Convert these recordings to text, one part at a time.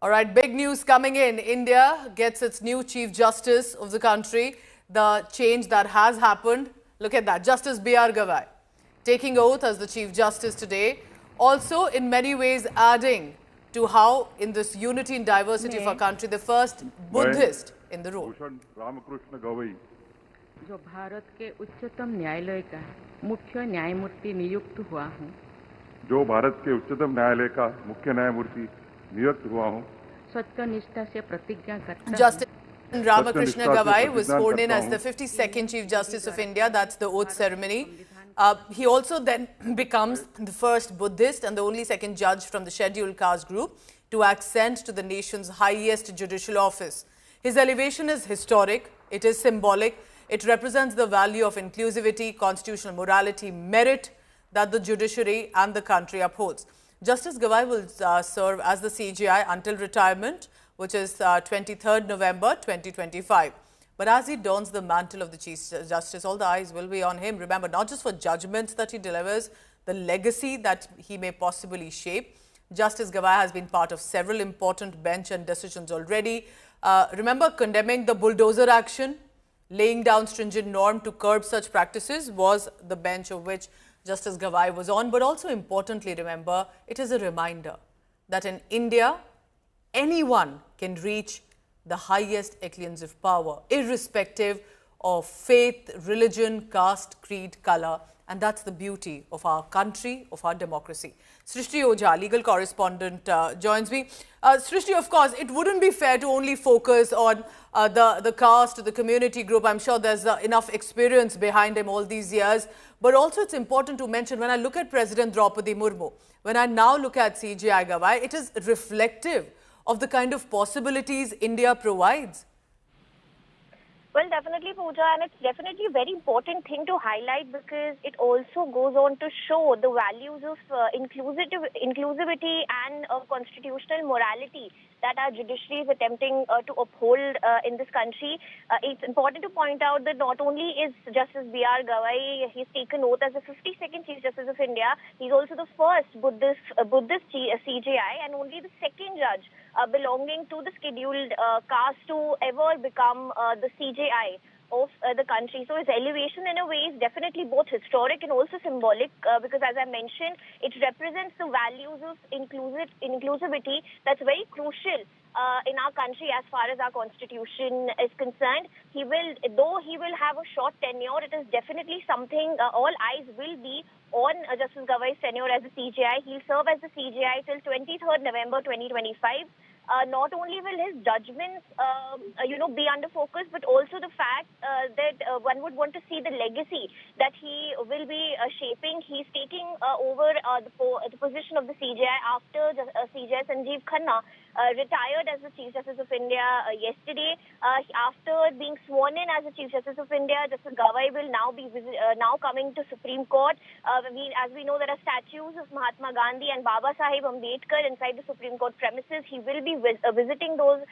All right, big news coming in. India gets its new Chief Justice of the country. The change that has happened. Look at that. Justice B.R. Gavai taking oath as the Chief Justice today. Also, in many ways, adding to how, in this unity and diversity of our country, the first Buddhist in the role. Bhushan Ramakrishna Gavai जो भारत के उच्चतम न्यायालय का मुख्य न्यायमूर्ति नियुक्त हुआ हूँ, जो भारत के उच्चतम न्यायालय का मुख्य न्यायमूर्ति नियुक्त हुआ हूँ, सत्यनिष्ठा से प्रतिज्ञा करता हूँ Justice Ramakrishna Gavai was sworn in as the 52nd Chief Justice of India. That's the oath ceremony. He also then becomes the first Buddhist and the only second judge from the scheduled caste group to ascend to the nation's highest judicial office. His elevation is historic, it is symbolic, it represents the value of inclusivity, constitutional morality, merit that the judiciary and the country upholds. Justice Gavai will serve as the CJI until retirement, which is 23rd November 2025. But as he dons the mantle of the Chief Justice, all the eyes will be on him. Remember, not just for judgments that he delivers, the legacy that he may possibly shape. Justice Gavai has been part of several important bench and decisions already. Remember, condemning the bulldozer action, laying down stringent norm to curb such practices was the bench of which Justice Gavai was on. But also importantly, remember, it is a reminder that in India, anyone can reach the highest echelons of power, irrespective of faith, religion, caste, creed, color. And that's the beauty of our country, of our democracy. Srishti Ojha, legal correspondent, joins me. Srishti, of course, it wouldn't be fair to only focus on the caste, the community group. I'm sure there's enough experience behind him all these years. But also it's important to mention, when I look at President Draupadi Murmu, when I now look at CJI Gavai, it is reflective of the kind of possibilities India provides. Well, definitely, Pooja, and it's definitely a very important thing to highlight because it also goes on to show the values of inclusivity and constitutional morality that our judiciary is attempting to uphold in this country. It's important to point out that not only is Justice B.R. Gavai, he's taken oath as the 52nd Chief Justice of India, he's also the first Buddhist CJI and only the second judge belonging to the scheduled caste to ever become the CJI of the country. So his elevation in a way is definitely both historic and also symbolic because, as I mentioned, it represents the values of inclusivity that's very crucial in our country as far as our constitution is concerned. Though he will have a short tenure, it is definitely something all eyes will be on Justice Gavai's tenure as the CJI. He'll serve as the CJI till 23rd November 2025. Not only will his judgments, be under focus, but also the fact that one would want to see the legacy that he will be shaping. He's taking over the position of the CJI after CJI Sanjeev Khanna retired as the Chief Justice of India yesterday. After being sworn in as the Chief Justice of India, Justice Gavai will now be now coming to Supreme Court. As we know, there are statues of Mahatma Gandhi and Baba Sahib Ambedkar inside the Supreme Court premises. He will be visiting those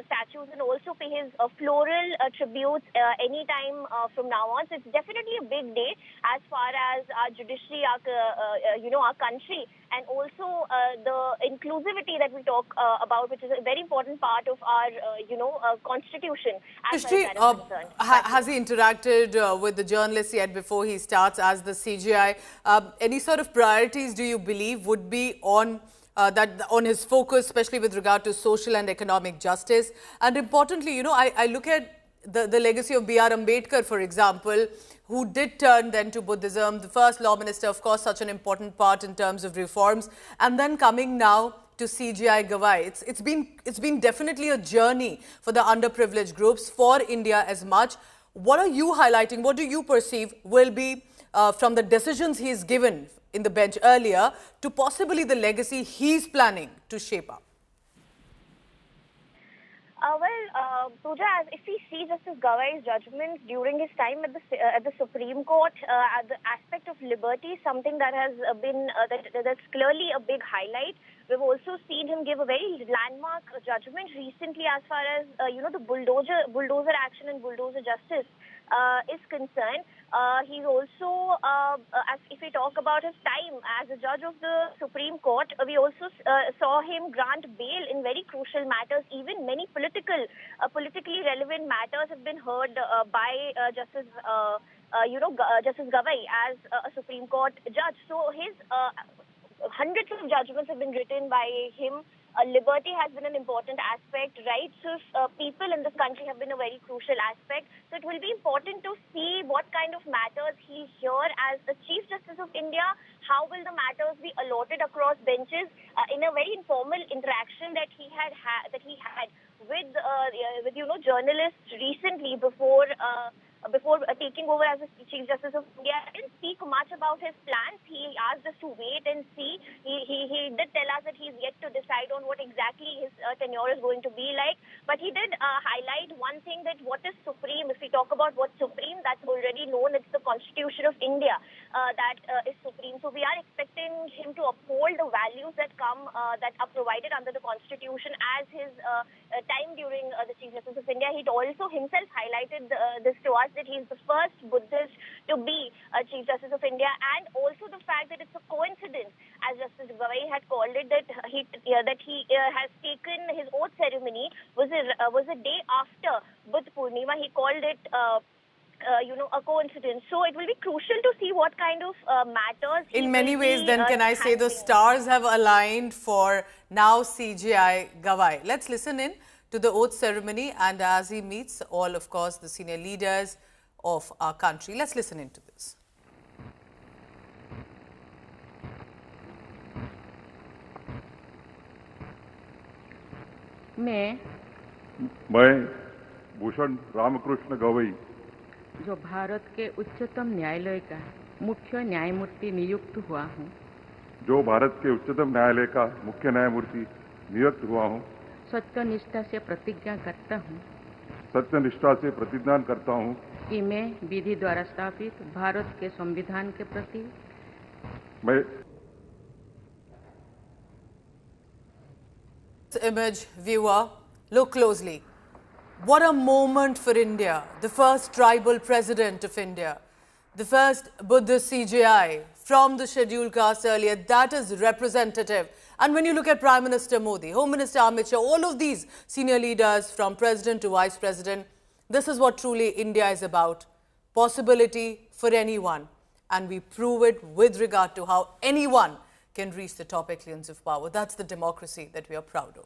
statues and also pay his floral tributes anytime from now on. So it's definitely a big day as far as our judiciary, our country, and also the inclusivity that we talk about, which is a very important part of our, constitution. As far as that is concerned. Has he interacted with the journalists yet before he starts as the CJI? Any sort of priorities do you believe would be on on his focus, especially with regard to social and economic justice? And importantly, I look at the legacy of B.R. Ambedkar, for example, who did turn then to Buddhism, the first law minister, of course, such an important part in terms of reforms, and then coming now to CJI Gavai. It's been definitely a journey for the underprivileged groups, for India as much. What are you highlighting? What do you perceive will be from the decisions he's given in the bench earlier to possibly the legacy he's planning to shape up? Pooja, if we see Justice Gavai's judgments during his time at the Supreme Court, the aspect of liberty is something that has been that's clearly a big highlight. We've also seen him give a very landmark judgment recently as far as the bulldozer action and bulldozer justice. is concerned. He's also, as if we talk about his time as a judge of the Supreme Court, we also saw him grant bail in very crucial matters. Even many politically relevant matters have been heard by Justice Gavai as a Supreme Court judge. So his hundreds of judgments have been written by him. Liberty has been an important aspect. Rights of people in this country have been a very crucial aspect. So it will be important to see what kind of matters he'll hear as the Chief Justice of India. How will the matters be allotted across benches in a very informal interaction that he had with journalists recently before taking over as the Chief Justice of India. He didn't speak much about his plans. He asked us to wait and see. He did tell us that he's yet to decide on what exactly his tenure is going to be like. But he did highlight one thing, that what is supreme. If we talk about what's supreme, that's already known. It's the Constitution of India that is supreme. So we are expecting him to uphold the values that are provided under the Constitution as his time during the Chief Justice of India. He'd also himself highlighted this to us, that he's the first Buddhist to be a Chief Justice of India, and also the fact that it's a coincidence, as Justice Gavai had called it, that he has taken his oath ceremony was a day after Buddha Purnima. He called it a coincidence. So it will be crucial to see what kind of matters. In many ways, then, can I say the stars have aligned for now CJI Gavai. Let's listen in to the oath ceremony, and as he meets all, of course, the senior leaders of our country. Let's listen into this. मैं भूषण रामकृष्ण गवई, जो भारत के उच्चतम न्यायालय का मुख्य न्यायमूर्ति नियुक्त हुआ हूँ, जो भारत के उच्चतम न्यायालय का मुख्य न्यायमूर्ति नियुक्त हुआ हूँ, सत्यनिष्ठा से प्रतिज्ञा करता हूँ सत्यनिष्ठा से प्रतिज्ञा करता हूँ कि मैं विधि द्वारा स्थापित भारत के संविधान के प्रति मैं image, viewer, look closely. What a moment for India. The first tribal president of India, the first Buddhist CJI from the scheduled caste earlier, that is representative. And when you look at Prime Minister Modi, Home Minister Amit Shah, all of these senior leaders from president to vice president, this is what truly India is about. Possibility for anyone. And we prove it with regard to how anyone can reach the top echelons of power. That's the democracy that we are proud of.